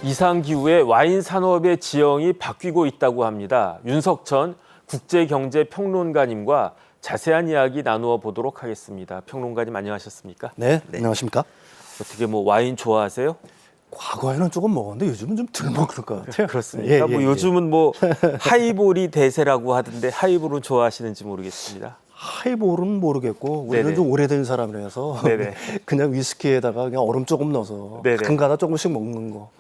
이상기후에 와인 산업의 지형이 바뀌고 있다고 합니다. 윤석천 국제경제평론가님과 자세한 이야기 나누어 보도록 하겠습니다. 평론가님 안녕하셨습니까? 네, 안녕하십니까? 어떻게 뭐 와인 좋아하세요? 과거에는 조금 먹었는데 요즘은 좀 덜 먹을 것 같아요. 그렇습니까? 뭐 요즘은 뭐 하이볼이 대세라고 하던데 하이볼은 좋아하시는지 모르겠습니다. 하이볼은 모르겠고 우리는 네네. 좀 오래된 사람이라서 네네. 그냥 위스키에다가 그냥 얼음 조금 넣어서 네네. 가끔가다 조금씩 먹는 거.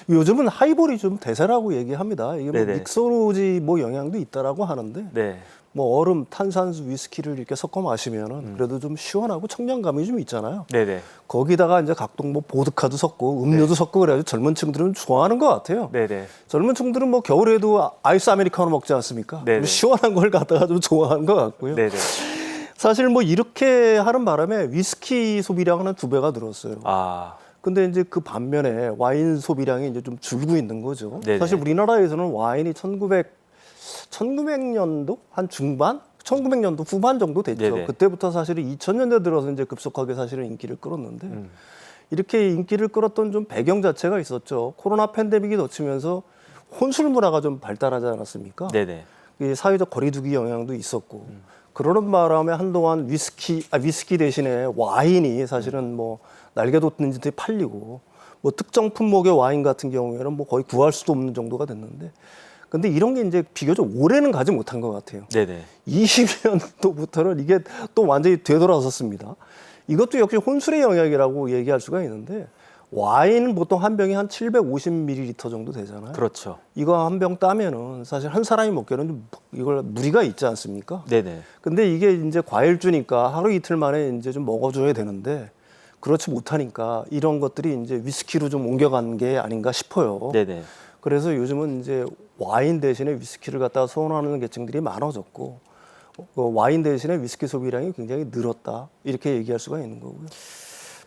요즘은 하이볼이 좀 대세라고 얘기합니다. 이게 뭐 네네. 믹서로지 뭐 영향도 있다라고 하는데 네. 뭐 얼음, 탄산수, 위스키를 이렇게 섞어 마시면은 그래도 좀 시원하고 청량감이 좀 있잖아요. 네네. 거기다가 이제 각종 뭐 보드카도 섞고 음료도 섞고 그래가지고 젊은 층들은 좋아하는 것 같아요. 네네. 젊은 층들은 뭐 겨울에도 아이스 아메리카노 먹지 않습니까? 네네. 좀 시원한 걸 갖다가 좀 좋아하는 것 같고요. 네네. 사실 뭐 이렇게 하는 바람에 위스키 소비량은 한 2배가 늘었어요. 아, 근데 이제 그 반면에 와인 소비량이 이제 좀 줄고 있는 거죠. 네네. 사실 우리나라에서는 와인이 1900년도 한 중반? 1900년도 후반 정도 됐죠. 네네. 그때부터 사실은 2000년대 들어서 이제 급속하게 사실은 인기를 끌었는데 이렇게 인기를 끌었던 좀 배경 자체가 있었죠. 코로나 팬데믹이 덮치면서 혼술 문화가 좀 발달하지 않았습니까? 네네. 이 사회적 거리두기 영향도 있었고 그러는 바람에 한동안 위스키 대신에 와인이 사실은 뭐 날개 돋는 듯이 팔리고 뭐 특정 품목의 와인 같은 경우에는 뭐 거의 구할 수도 없는 정도가 됐는데 근데 이런 게 이제 비교적 오래는 가지 못한 것 같아요. 네네. 20년도부터는 이게 또 완전히 되돌아섰습니다. 이것도 역시 혼술의 영역이라고 얘기할 수가 있는데 와인은 보통 한 병이 한 750ml 정도 되잖아요. 그렇죠. 이거 한 병 따면은 사실 한 사람이 먹기에는 좀 이걸 무리가 있지 않습니까? 네네. 근데 이게 이제 과일주니까 하루 이틀 만에 이제 좀 먹어줘야 되는데 그렇지 못하니까 이런 것들이 이제 위스키로 좀 옮겨간 게 아닌가 싶어요. 네네. 그래서 요즘은 이제 와인 대신에 위스키를 갖다가 선호하는 계층들이 많아졌고 와인 대신에 위스키 소비량이 굉장히 늘었다 이렇게 얘기할 수가 있는 거고요.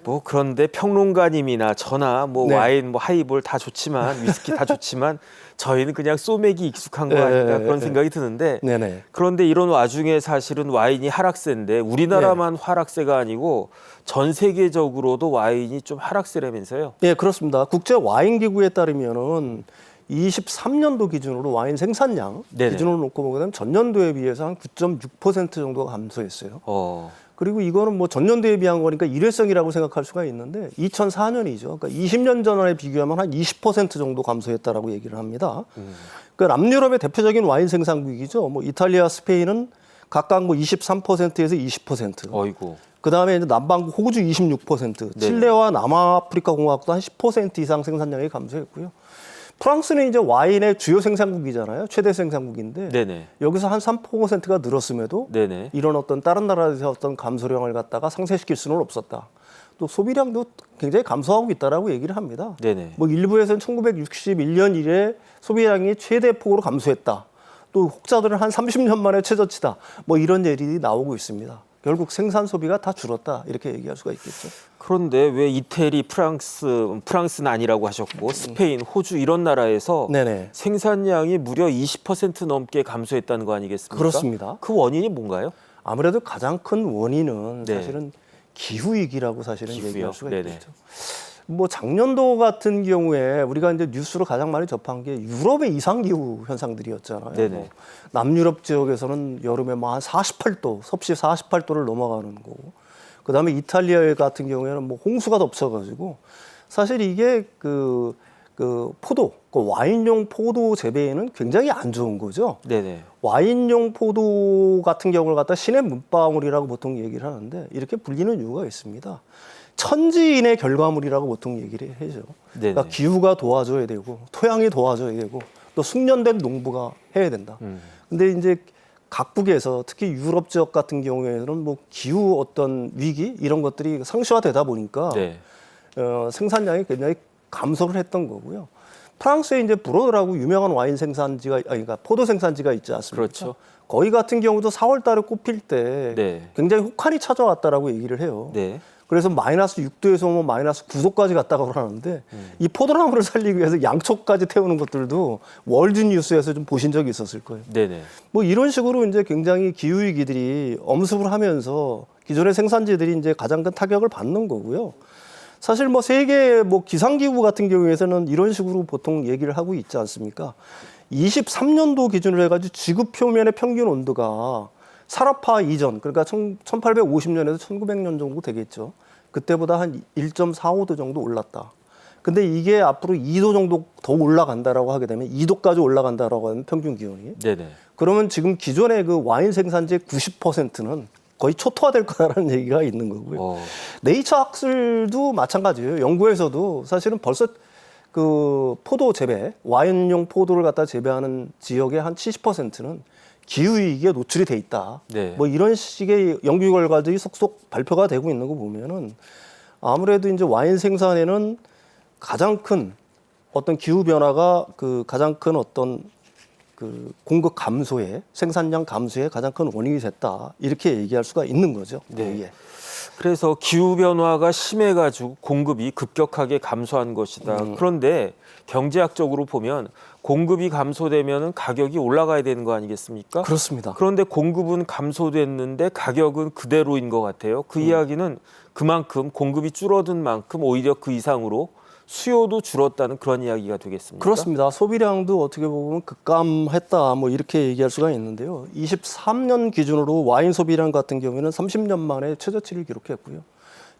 뭐 그런데 평론가님이나 저나 뭐 네. 와인, 뭐 하이볼 다 좋지만 위스키 다 좋지만 저희는 그냥 소맥이 익숙한 거 아닌가 그런 생각이 드는데 네네. 그런데 이런 와중에 사실은 와인이 하락세인데 우리나라만 하락세가 아니고 전 세계적으로도 와인이 좀 하락세라면서요? 네, 그렇습니다. 국제 와인 기구에 따르면은 23년도 기준으로 와인 생산량 네네. 기준으로 놓고 보게 되면 전년도에 비해서 한 9.6% 정도가 감소했어요. 그리고 이거는 뭐 전년도에 비한 거니까 일회성이라고 생각할 수가 있는데 2004년이죠. 그러니까 20년 전에 비교하면 한 20% 정도 감소했다라고 얘기를 합니다. 그러니까 남유럽의 대표적인 와인 생산국이죠. 뭐 이탈리아, 스페인은 각각 뭐 23%에서 20%. 어이구. 그 다음에 이제 남반구 호주 26%, 칠레와 남아프리카 공화국도 한 10% 이상 생산량이 감소했고요. 프랑스는 이제 와인의 주요 생산국이잖아요. 최대 생산국인데 네네. 여기서 한 3%가 늘었음에도 네네. 이런 어떤 다른 나라에서 어떤 감소량을 갖다가 상쇄시킬 수는 없었다. 또 소비량도 굉장히 감소하고 있다라고 얘기를 합니다. 네네. 뭐 일부에서는 1961년 이래 소비량이 최대 폭으로 감소했다. 또 혹자들은 한 30년 만에 최저치다. 뭐 이런 얘기들이 나오고 있습니다. 결국 생산 소비가 다 줄었다 이렇게 얘기할 수가 있겠죠. 그런데 왜 이태리, 프랑스는 아니라고 하셨고 스페인, 호주 이런 나라에서 네네. 생산량이 무려 20% 넘게 감소했다는 거 아니겠습니까? 그렇습니다. 그 원인이 뭔가요? 아무래도 가장 큰 원인은 네. 사실은 기후 위기라고 사실은 기후요? 얘기할 수가 네네. 있겠죠. 뭐 작년도 같은 경우에 우리가 이제 뉴스로 가장 많이 접한 게 유럽의 이상 기후 현상들이었잖아요. 네네. 뭐 남유럽 지역에서는 여름에 뭐 한 48도, 섭씨 48도를 넘어가는 거고, 그다음에 이탈리아 같은 경우에는 뭐 홍수가 덮쳐가지고 사실 이게 그 포도, 그 와인용 포도 재배에는 굉장히 안 좋은 거죠. 네네. 와인용 포도 같은 경우를 갖다 신의 물방울이라고 보통 얘기를 하는데 이렇게 불리는 이유가 있습니다. 천지인의 결과물이라고 보통 얘기를 해죠. 네네. 그러니까 기후가 도와줘야 되고 토양이 도와줘야 되고 또 숙련된 농부가 해야 된다. 근데 이제 각국에서 특히 유럽 지역 같은 경우에는 뭐 기후 어떤 위기 이런 것들이 상시화되다 보니까 네. 생산량이 굉장히 감소를 했던 거고요. 프랑스에 이제 브로드라고 유명한 와인 생산지가 그러니까 포도 생산지가 있지 않습니까? 그렇죠. 거기 같은 경우도 4월 달에 꽃필 때 네. 굉장히 혹한이 찾아왔다라고 얘기를 해요. 네. 그래서 마이너스 6도에서 뭐 마이너스 9도까지 갔다고 그러는데 이 포도나무를 살리기 위해서 양초까지 태우는 것들도 월드뉴스에서 좀 보신 적이 있었을 거예요. 네네. 뭐 이런 식으로 이제 굉장히 기후위기들이 엄습을 하면서 기존의 생산지들이 이제 가장 큰 타격을 받는 거고요. 사실 뭐 세계 뭐 기상기구 같은 경우에서는 이런 식으로 보통 얘기를 하고 있지 않습니까? 23년도 기준으로 해가지고 지구 표면의 평균 온도가 산업화 이전, 그러니까 1850년에서 1900년 정도 되겠죠. 그때보다 한 1.45도 정도 올랐다. 근데 이게 앞으로 2도 정도 더 올라간다라고 하게 되면 2도까지 올라간다라고 하면 평균 기온이. 네네. 그러면 지금 기존의 그 와인 생산지의 90%는 거의 초토화될 거라는 얘기가 있는 거고요. 네이처 학술도 마찬가지예요. 연구에서도 사실은 벌써 그 포도 재배, 와인용 포도를 갖다 재배하는 지역의 한 70%는 기후 위기에 노출이 돼 있다. 네. 뭐 이런 식의 연구 결과들이 속속 발표가 되고 있는 거 보면은 아무래도 이제 와인 생산에는 가장 큰 어떤 기후 변화가 그 가장 큰 어떤 그 공급 감소에 생산량 감소에 가장 큰 원인이 됐다 이렇게 얘기할 수가 있는 거죠. 네. 예. 그래서 기후 변화가 심해가지고 공급이 급격하게 감소한 것이다. 그런데 경제학적으로 보면 공급이 감소되면 가격이 올라가야 되는 거 아니겠습니까? 그렇습니다. 그런데 공급은 감소됐는데 가격은 그대로인 것 같아요. 그 이야기는 그만큼 공급이 줄어든 만큼 오히려 그 이상으로 수요도 줄었다는 그런 이야기가 되겠습니까? 그렇습니다. 소비량도 어떻게 보면 급감했다 뭐 이렇게 얘기할 수가 있는데요. 23년 기준으로 와인 소비량 같은 경우에는 30년 만에 최저치를 기록했고요.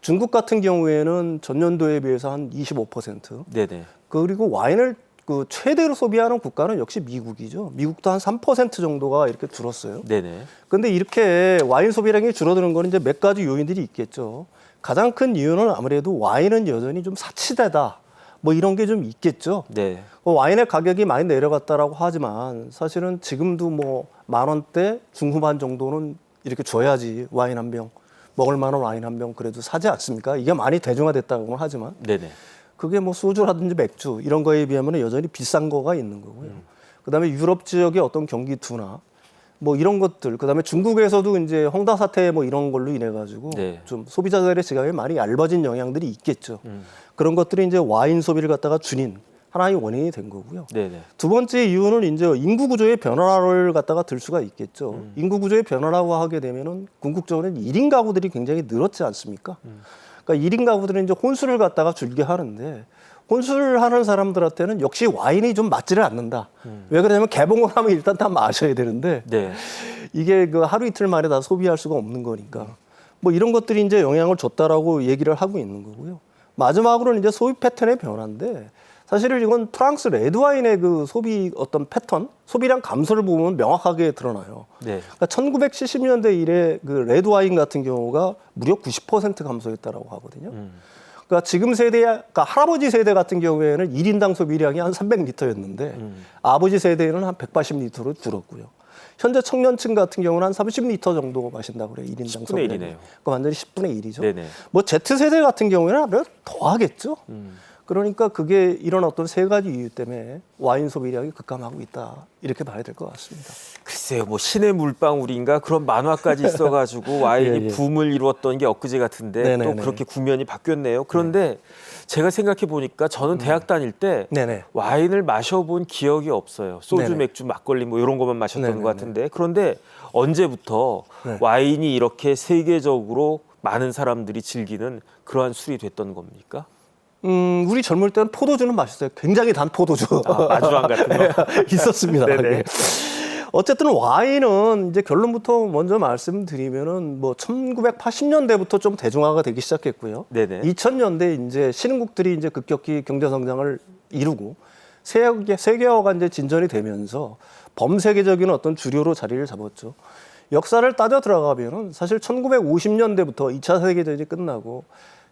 중국 같은 경우에는 전년도에 비해서 한 25%. 네네. 그리고 와인을 그 최대로 소비하는 국가는 역시 미국이죠. 미국도 한 3% 정도가 이렇게 줄었어요. 네네. 근데 이렇게 와인 소비량이 줄어드는 거는 이제 몇 가지 요인들이 있겠죠. 가장 큰 이유는 아무래도 와인은 여전히 좀 사치되다. 뭐 이런 게 좀 있겠죠. 네. 와인의 가격이 많이 내려갔다라고 하지만 사실은 지금도 뭐 10,000원대 중후반 정도는 이렇게 줘야지 와인 한 병, 먹을 만한 와인 한 병 그래도 사지 않습니까? 이게 많이 대중화됐다고는 하지만 네네. 그게 뭐 소주라든지 맥주 이런 거에 비하면 여전히 비싼 거가 있는 거고요. 그다음에 유럽 지역의 어떤 경기투나 뭐 이런 것들, 그다음에 중국에서도 이제 헝다 사태 뭐 이런 걸로 인해 가지고 네. 좀 소비자들의 지갑이 많이 얇아진 영향들이 있겠죠. 그런 것들이 이제 와인 소비를 갖다가 줄인 하나의 원인이 된 거고요. 네네. 두 번째 이유는 이제 인구 구조의 변화를 갖다가 들 수가 있겠죠. 인구 구조의 변화라고 하게 되면은 궁극적으로는 1인 가구들이 굉장히 늘었지 않습니까? 그러니까 1인 가구들은 이제 혼술을 갖다가 즐겨 하는데 혼술을 하는 사람들한테는 역시 와인이 좀 맞지를 않는다. 왜 그러냐면 개봉을 하면 일단 다 마셔야 되는데 네. 이게 그 하루 이틀 만에 다 소비할 수가 없는 거니까 뭐 이런 것들이 이제 영향을 줬다라고 얘기를 하고 있는 거고요. 마지막으로는 이제 소비 패턴의 변화인데 사실은 이건 프랑스 레드 와인의 그 소비 어떤 패턴, 소비량 감소를 보면 명확하게 드러나요. 네. 그러니까 1970년대 이래 그 레드 와인 같은 경우가 무려 90% 감소했다라고 하거든요. 그러니까 지금 세대, 그러니까 할아버지 세대 같은 경우에는 1인당 소비량이 한 300리터였는데 아버지 세대는 한 180리터로 줄었고요. 현재 청년층 같은 경우는 한 30리터 정도 마신다고 그래요. 1인당 10분의 1이네요. 그러니까 완전히 10분의 1이죠. 네네. 뭐 Z세대 같은 경우에는 아무래도 더 하겠죠. 그러니까 그게 이런 어떤 세 가지 이유 때문에 와인 소비량이 급감하고 있다. 이렇게 봐야 될 것 같습니다. 글쎄요, 뭐 신의 물방울인가 그런 만화까지 있어가지고 와인이 예. 붐을 이루었던 게 엊그제 같은데 네네네. 또 그렇게 국면이 바뀌었네요. 그런데 제가 생각해 보니까 저는 대학 다닐 때 네네. 와인을 마셔본 기억이 없어요. 소주, 네네. 맥주, 막걸리 뭐 이런 것만 마셨던 네네네. 것 같은데 그런데 언제부터 네. 와인이 이렇게 세계적으로 많은 사람들이 즐기는 그러한 술이 됐던 겁니까? 우리 젊을 때는 포도주는 마셨어요. 굉장히 단 포도주. 마주랑 같은 거. 있었습니다. 네네. 예. 어쨌든 와인은 이제 결론부터 먼저 말씀드리면은 뭐 1980년대부터 좀 대중화가 되기 시작했고요. 네네. 2000년대 이제 신흥국들이 이제 급격히 경제 성장을 이루고 세계화가 이제 진전이 되면서 범세계적인 어떤 주류로 자리를 잡았죠. 역사를 따져 들어가면은 사실 1950년대부터 2차 세계대전이 끝나고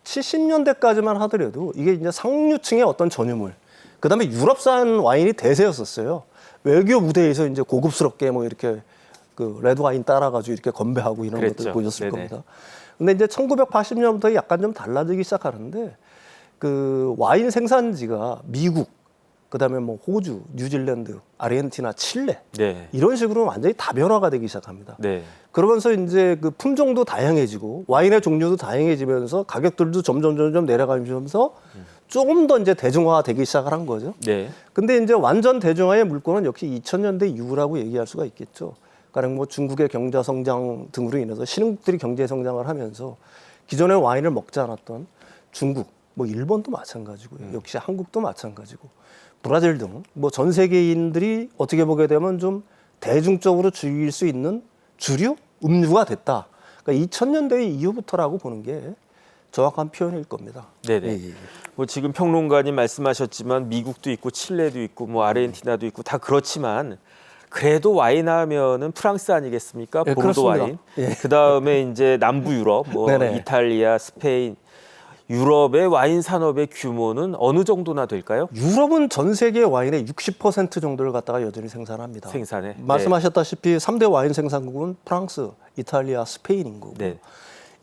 70년대까지만 하더라도 이게 이제 상류층의 어떤 전유물, 그 다음에 유럽산 와인이 대세였었어요. 외교 무대에서 이제 고급스럽게 뭐 이렇게 그 레드 와인 따라가지고 이렇게 건배하고 이런 그랬죠. 것들 보셨을 네네. 겁니다. 근데 이제 1980년부터 약간 좀 달라지기 시작하는데 그 와인 생산지가 미국, 그 다음에 뭐 호주, 뉴질랜드, 아르헨티나, 칠레 네. 이런 식으로 완전히 다변화가 되기 시작합니다. 네. 그러면서 이제 그 품종도 다양해지고 와인의 종류도 다양해지면서 가격들도 점점 내려가면서 조금 더 이제 대중화되기 시작을 한 거죠. 네. 근데 이제 완전 대중화의 물꼬는 역시 2000년대 이후라고 얘기할 수가 있겠죠. 가령 뭐 중국의 경제 성장 등으로 인해서 신흥국들이 경제 성장을 하면서 기존의 와인을 먹지 않았던 중국, 뭐 일본도 마찬가지고요. 역시 한국도 마찬가지고 브라질 등 뭐 전 세계인들이 어떻게 보게 되면 좀 대중적으로 즐길 수 있는 주류 음료가 됐다. 그러니까 2000년대 이후부터라고 보는 게 정확한 표현일 겁니다. 네네. 예. 뭐 지금 평론가님 말씀하셨지만 미국도 있고 칠레도 있고 뭐 아르헨티나도 있고 다 그렇지만 그래도 와인 하면은 프랑스 아니겠습니까? 예, 보르도 그렇습니다. 와인. 예. 그다음에 이제 남부 유럽, 뭐 네네. 이탈리아, 스페인, 유럽의 와인 산업의 규모는 어느 정도나 될까요? 유럽은 전 세계 와인의 60% 정도를 갖다가 여전히 생산합니다. 생산에. 말씀하셨다시피 3대 와인 생산국은 프랑스, 이탈리아, 스페인인 거고. 네.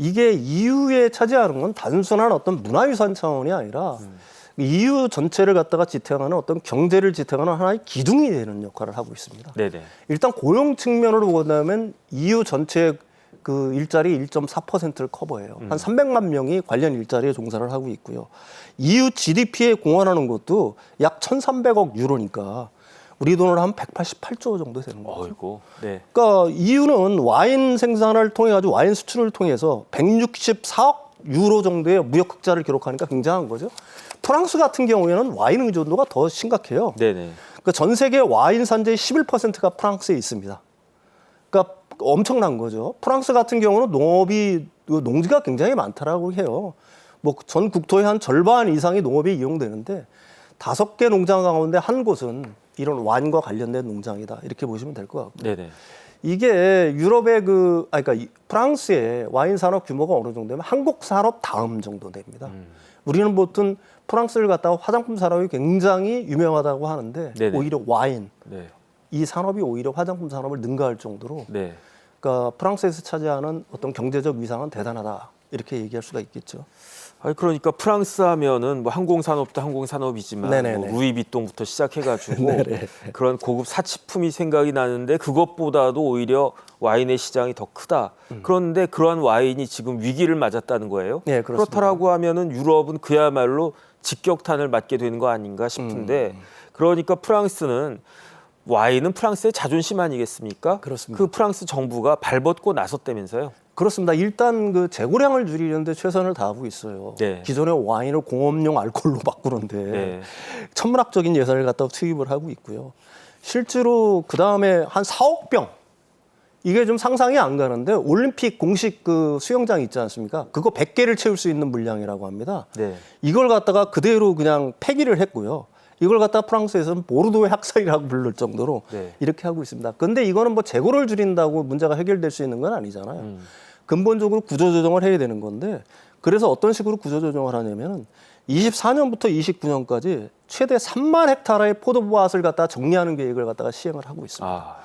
이게 EU에 차지하는 건 단순한 어떤 문화유산 차원이 아니라 EU 전체를 갖다가 지탱하는 어떤 경제를 지탱하는 하나의 기둥이 되는 역할을 하고 있습니다. 네네. 일단 고용 측면으로 본다면 EU 전체 그 일자리 1.4%를 커버해요. 한 300만 명이 관련 일자리에 종사를 하고 있고요. EU GDP에 공헌하는 것도 약 1,300억 유로니까 우리 돈으로 한 188조 정도 되는 거죠. 어이고. 네. 그러니까 EU는 와인 생산을 통해 가지고 와인 수출을 통해서 164억 유로 정도의 무역 흑자를 기록하니까 굉장한 거죠. 프랑스 같은 경우에는 와인 의존도가 더 심각해요. 네네. 그러니까 전 세계 와인 산지의 11%가 프랑스에 있습니다. 그러니까 엄청난 거죠. 프랑스 같은 경우는 농지가 굉장히 많다라고 해요. 뭐 전 국토의 한 절반 이상이 농업에 이용되는데 5개 농장 가운데 한 곳은 이런 와인과 관련된 농장이다. 이렇게 보시면 될 것 같고요. 네네. 이게 유럽의 그러니까 프랑스의 와인 산업 규모가 어느 정도면 한국 산업 다음 정도 됩니다. 우리는 보통 프랑스를 갖다가 화장품 산업이 굉장히 유명하다고 하는데 네네. 오히려 와인 네. 이 산업이 오히려 화장품 산업을 능가할 정도로 네. 그러니까 프랑스에서 차지하는 어떤 경제적 위상은 대단하다 이렇게 얘기할 수가 있겠죠. 아니 그러니까 프랑스 하면은 뭐 항공산업도 항공산업이지만 네네네. 뭐 루이비통부터 시작해가지고 네네. 그런 고급 사치품이 생각이 나는데 그것보다도 오히려 와인의 시장이 더 크다. 그런데 그러한 와인이 지금 위기를 맞았다는 거예요. 네, 그렇습니다. 그렇다라고 하면은 유럽은 그야말로 직격탄을 맞게 되는 거 아닌가 싶은데 그러니까 프랑스는 와인은 프랑스의 자존심 아니겠습니까? 그렇습니다. 그 프랑스 정부가 발벗고 나섰다면서요. 그렇습니다. 일단 그 재고량을 줄이는데 최선을 다하고 있어요. 네. 기존의 와인을 공업용 알코올로 바꾸는데 네. 천문학적인 예산을 갖다 투입을 하고 있고요. 실제로 그 다음에 한 4억 병 이게 좀 상상이 안 가는데 올림픽 공식 그 수영장 있지 않습니까? 그거 100개를 채울 수 있는 물량이라고 합니다. 네. 이걸 갖다가 그대로 그냥 폐기를 했고요. 이걸 갖다 프랑스에서는 보르도의 학살이라고 부를 정도로 네. 이렇게 하고 있습니다. 근데 이거는 뭐 재고를 줄인다고 문제가 해결될 수 있는 건 아니잖아요. 근본적으로 구조조정을 해야 되는 건데 그래서 어떤 식으로 구조조정을 하냐면은 24년부터 29년까지 최대 3만 헥타르의 포도밭을 갖다 정리하는 계획을 갖다가 시행을 하고 있습니다. 아,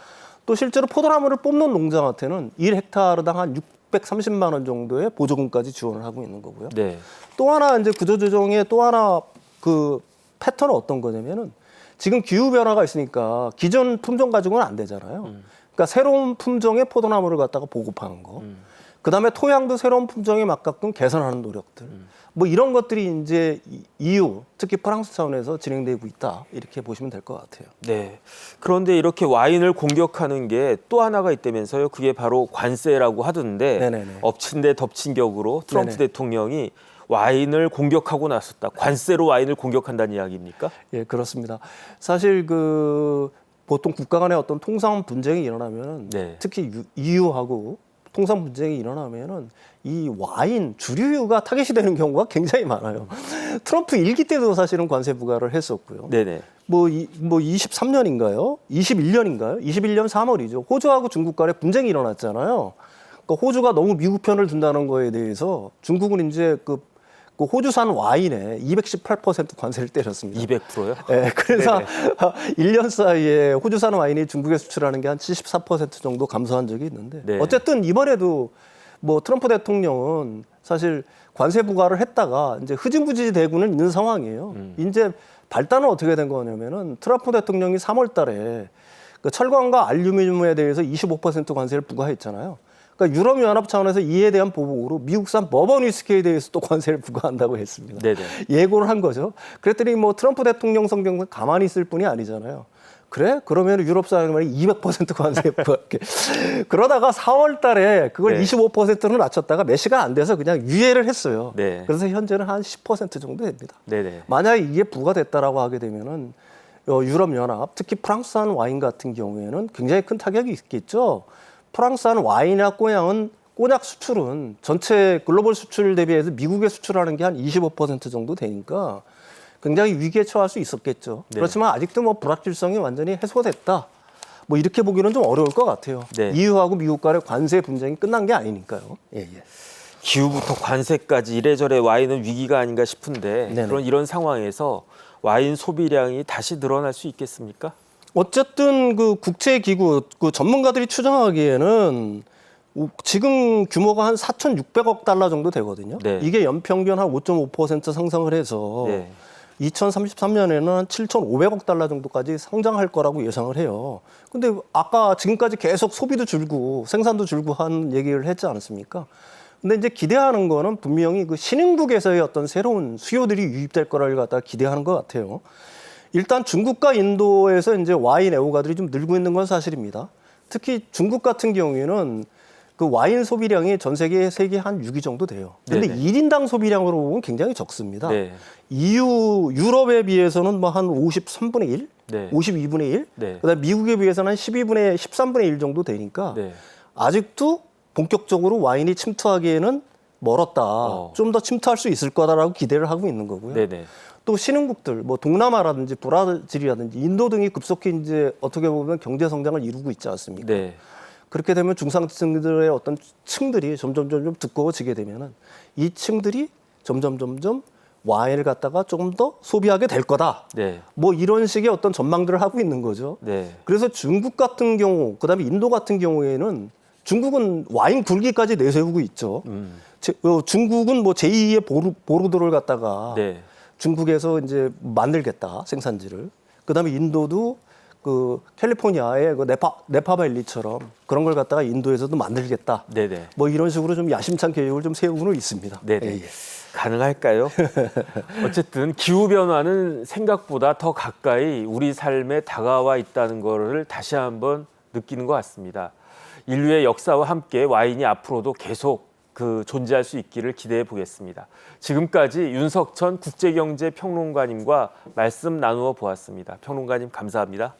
또 실제로 포도나무를 뽑는 농장한테는 1헥타르당 한 630만 원 정도의 보조금까지 지원을 하고 있는 거고요. 네. 또 하나 이제 구조조정의 또 하나 그 패턴은 어떤 거냐면은 지금 기후 변화가 있으니까 기존 품종 가지고는 안 되잖아요. 그러니까 새로운 품종의 포도나무를 갖다가 보급하는 거. 그다음에 토양도 새로운 품종에 맞게끔 개선하는 노력들. 뭐 이런 것들이 이제 EU, 특히 프랑스 차원에서 진행되고 있다. 이렇게 보시면 될 것 같아요. 네. 그런데 이렇게 와인을 공격하는 게 또 하나가 있다면서요. 그게 바로 관세라고 하던데 네네네. 엎친 데 덮친 격으로 트럼프 네네. 대통령이 와인을 공격하고 나섰다. 관세로 와인을 공격한다는 이야기입니까? 예, 그렇습니다. 사실 그 보통 국가 간의 어떤 통상 분쟁이 일어나면 네. 특히 EU하고 통상 분쟁이 일어나면은 이 와인 주류가 타겟이 되는 경우가 굉장히 많아요. 트럼프 일기 때도 사실은 관세 부과를 했었고요. 네네. 뭐 23년인가요? 21년인가요? 21년 3월이죠. 호주하고 중국 간에 분쟁이 일어났잖아요. 그러니까 호주가 너무 미국 편을 둔다는 거에 대해서 중국은 이제 그 호주산 와인에 218% 관세를 때렸습니다. 200%요? 네, 그래서 네네. 1년 사이에 호주산 와인이 중국에 수출하는 게 한 74% 정도 감소한 적이 있는데 네. 어쨌든 이번에도 뭐 트럼프 대통령은 사실 관세 부과를 했다가 이제 흐지부지 되고는 있는 상황이에요. 이제 발단은 어떻게 된 거냐면은 트럼프 대통령이 3월 달에 그 철강과 알루미늄에 대해서 25% 관세를 부과했잖아요. 그러니까 유럽연합 차원에서 이에 대한 보복으로 미국산 버번 위스키에 대해서 또 관세를 부과한다고 했습니다. 네네. 예고를 한 거죠. 그랬더니 뭐 트럼프 대통령 성경은 가만히 있을 뿐이 아니잖아요. 그래? 그러면 유럽 사람들이 200% 관세 받게. 그러다가 4월 달에 그걸 네. 25%로 낮췄다가 몇 시간 안 돼서 그냥 유예를 했어요. 네. 그래서 현재는 한 10% 정도 됩니다. 네네. 만약에 이게 부과됐다라고 하게 되면은 유럽연합, 특히 프랑스산 와인 같은 경우에는 굉장히 큰 타격이 있겠죠. 프랑스산 와인이나 꼬냑 수출은 전체 글로벌 수출 대비해서 미국에 수출하는 게 한 25% 정도 되니까 굉장히 위기에 처할 수 있었겠죠. 네. 그렇지만 아직도 뭐 불확실성이 완전히 해소됐다. 뭐 이렇게 보기는 좀 어려울 것 같아요. 네. EU하고 미국 간의 관세 분쟁이 끝난 게 아니니까요. 예, 예. 기후부터 관세까지 이래저래 와인은 위기가 아닌가 싶은데 네네. 그런 이런 상황에서 와인 소비량이 다시 늘어날 수 있겠습니까? 어쨌든 그 국제기구 그 전문가들이 추정하기에는 지금 규모가 한 4,600억 달러 정도 되거든요. 네. 이게 연평균 한 5.5% 상승을 해서 네. 2033년에는 한 7,500억 달러 정도까지 성장할 거라고 예상을 해요. 근데 아까 지금까지 계속 소비도 줄고 생산도 줄고 한 얘기를 했지 않았습니까? 근데 이제 기대하는 거는 분명히 그 신흥국에서의 어떤 새로운 수요들이 유입될 거를 갖다 기대하는 것 같아요. 일단 중국과 인도에서 이제 와인 애호가들이 좀 늘고 있는 건 사실입니다. 특히 중국 같은 경우에는 그 와인 소비량이 전 세계 한 6위 정도 돼요. 근데 네네. 1인당 소비량으로 보면 굉장히 적습니다. 네. 유럽에 비해서는 뭐 한 53분의 1, 네. 52분의 1, 네. 그다음에 미국에 비해서는 한 13분의 1 정도 되니까 네. 아직도 본격적으로 와인이 침투하기에는 멀었다. 좀 더 침투할 수 있을 거다라고 기대를 하고 있는 거고요. 네네. 또 신흥국들, 뭐 동남아라든지 브라질이라든지 인도 등이 급속히 이제 어떻게 보면 경제 성장을 이루고 있지 않습니까? 네. 그렇게 되면 중상층들의 어떤 층들이 점점 두꺼워지게 되면은 이 층들이 점점 와인을 갖다가 조금 더 소비하게 될 거다. 네. 뭐 이런 식의 어떤 전망들을 하고 있는 거죠. 네. 그래서 중국 같은 경우, 그다음에 인도 같은 경우에는 중국은 와인 굴기까지 내세우고 있죠. 중국은 뭐 제2의 보르도를 갖다가 네. 중국에서 이제 만들겠다, 생산지를. 그다음에 인도도 그 캘리포니아의 그 네파밸리처럼 그런 걸 갖다가 인도에서도 만들겠다. 네네. 뭐 이런 식으로 좀 야심찬 계획을 좀 세우고는 있습니다. 네네. 예, 예. 가능할까요? 어쨌든 기후 변화는 생각보다 더 가까이 우리 삶에 다가와 있다는 것을 다시 한번 느끼는 것 같습니다. 인류의 역사와 함께 와인이 앞으로도 계속 존재할 수 있기를 기대해 보겠습니다. 지금까지 윤석천 국제경제평론가님과 말씀 나누어 보았습니다. 평론가님 감사합니다.